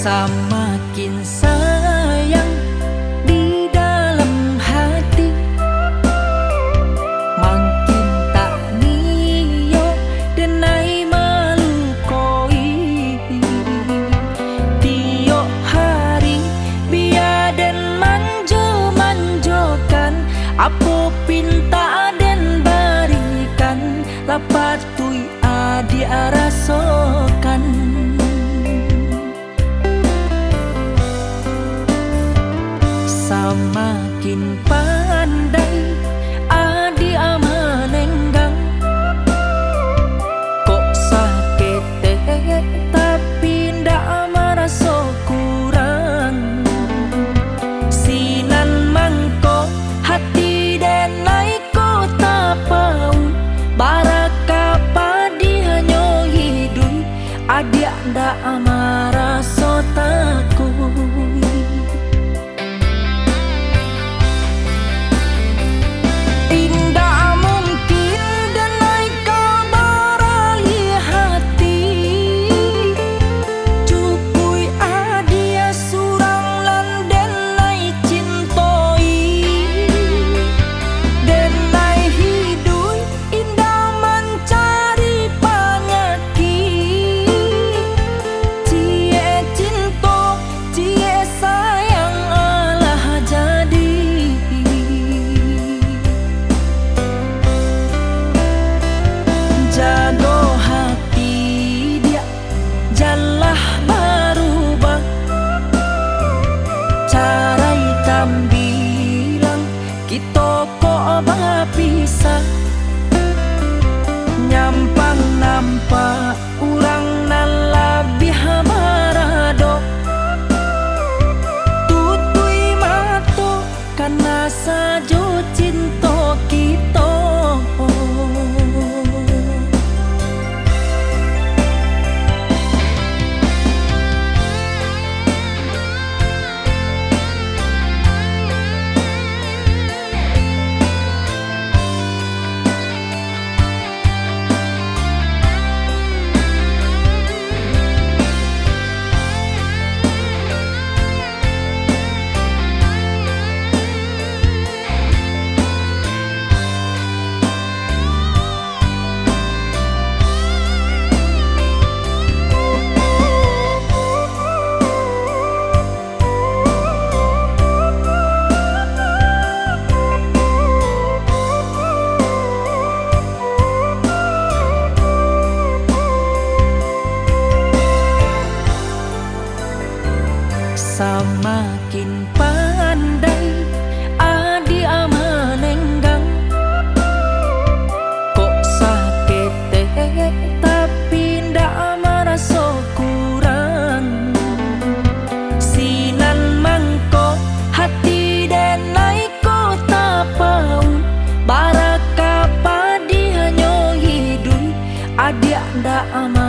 Samakin sayang di dalam hati, makin tak niyo denai malukoi. Tiok hari biar dan manjo-manjokan, apa pinta dan barikan, lapatui adi rasokan. Samakin pandai adi amanenggang, kok sakit tapi ndak merasa kurang. Sinan mangko hati dan naiko tapau, baraka padi hanyo hidup adia ndak merasa takut. Kita kok bisa nyampang nampak urang nan labih marado, tutui mato karena sajo cinta kita. Samakin pandai adi amanenggang, kok sakit tapi ndak merasa kurang. Sinan mangko hati dan naiko tapau, baraka padi hanyo hidup adia ndak aman.